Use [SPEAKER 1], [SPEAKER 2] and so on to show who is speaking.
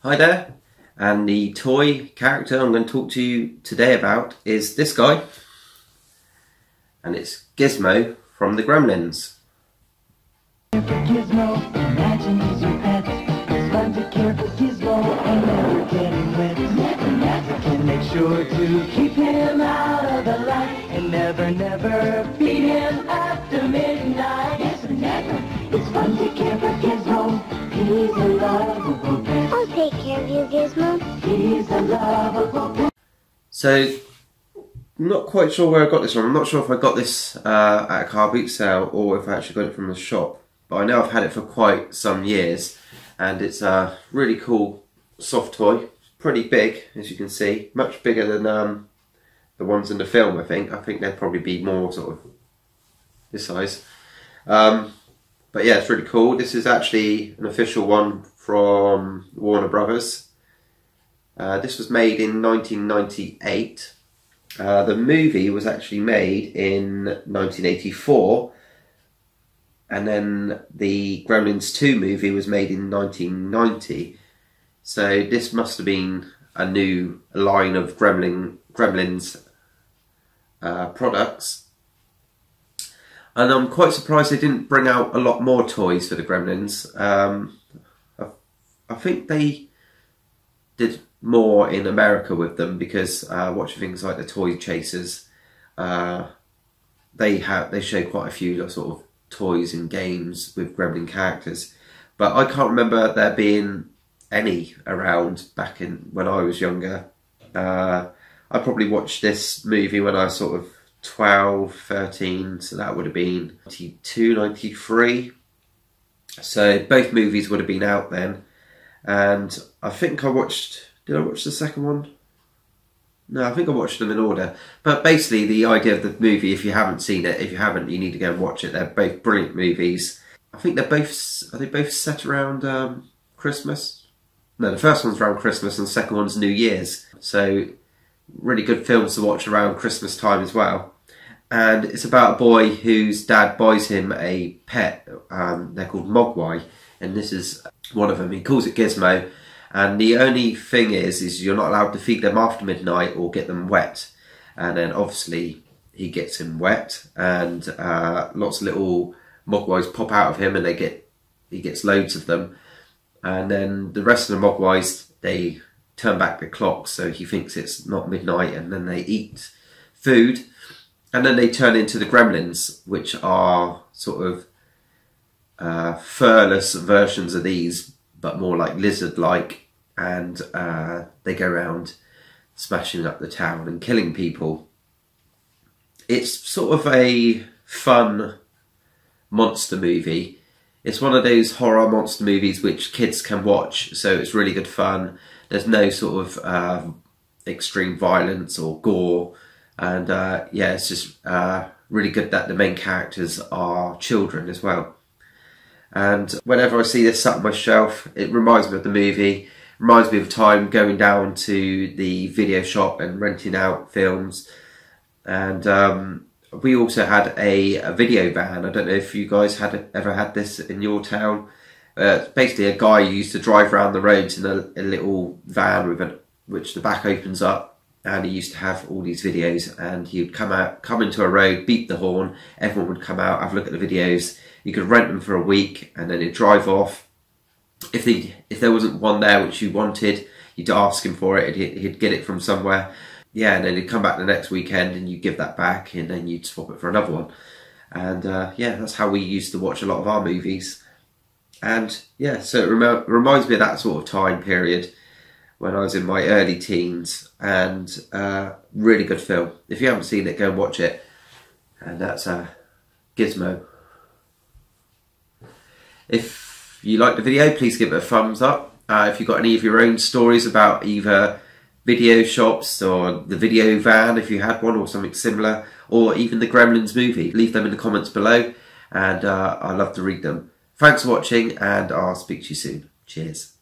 [SPEAKER 1] Hi there, and the toy character I'm going to talk to you today about is this guy, and it's Gizmo from the Gremlins.
[SPEAKER 2] Gizmo, imagine he's your pet. It's fun to care for Gizmo and never getting wet. Never can make sure to keep him out of the light and never feed him after midnight. Yes, never. It's fun to care for Gizmo. He's a lovable pet.
[SPEAKER 3] I'll take care of you, Gizmo.
[SPEAKER 2] He's a lovable pet.
[SPEAKER 1] So, I'm not quite sure where I got this from. I'm not sure if I got this at a car boot sale or if I actually got it from the shop. But I know I've had it for quite some years, and it's a really cool soft toy. Pretty big, as you can see, much bigger than the ones in the film. I think they'd probably be more sort of this size. But yeah, it's really cool. This is actually an official one from Warner Brothers. This was made in 1998. The movie was actually made in 1984. And then the Gremlins 2 movie was made in 1990. So this must have been a new line of Gremlins products. And I'm quite surprised they didn't bring out a lot more toys for the Gremlins. I think they did more in America with them because watching things like the Toy Chasers, they show quite a few sort of toys and games with Gremlin characters, but I can't remember there being any around back in when I was younger. I probably watched this movie when I was sort of 12, 13, so that would have been 92, 93. So both movies would have been out then, and I think I watched, did I watch the second one? No, I think I watched them in order. But basically the idea of the movie, if you haven't seen it, if you haven't, you need to go and watch it. They're both brilliant movies. I think they're both, are they both set around Christmas? No, the first one's around Christmas and the second one's New Year's. So really good films to watch around Christmas time as well. And it's about a boy whose dad buys him a pet. They're called Mogwai, and this is one of them. He calls it Gizmo. And the only thing is you're not allowed to feed them after midnight or get them wet. And then obviously he gets him wet, and lots of little mogwais pop out of him, and he gets loads of them. And then the rest of the mogwais, they turn back the clock, so he thinks it's not midnight, and then they eat food. And then they turn into the Gremlins, which are sort of furless versions of these, but more like lizard-like, and they go around smashing up the town and killing people. It's sort of a fun monster movie. It's one of those horror monster movies which kids can watch, so it's really good fun. There's no sort of extreme violence or gore, and yeah, it's just really good that the main characters are children as well. And whenever I see this sat on my shelf, it reminds me of the movie, reminds me of time going down to the video shop and renting out films. And we also had a video van. I don't know if you guys ever had this in your town. Basically a guy who used to drive around the roads in a little van with which the back opens up, and he used to have all these videos, and he would come into a road, beep the horn, everyone would come out, have a look at the videos. You could rent them for a week, and then he'd drive off. If there wasn't one there which you wanted, you'd ask him for it, he'd get it from somewhere. Yeah, and then he'd come back the next weekend and you'd give that back, and then you'd swap it for another one. And yeah, that's how we used to watch a lot of our movies. And yeah, so it reminds me of that sort of time period when I was in my early teens, and really good film. If you haven't seen it, go and watch it. And that's Gizmo. If you liked the video, please give it a thumbs up. If you've got any of your own stories about either video shops or the video van, if you had one, or something similar, or even the Gremlins movie, leave them in the comments below, and I'd love to read them. Thanks for watching, and I'll speak to you soon. Cheers.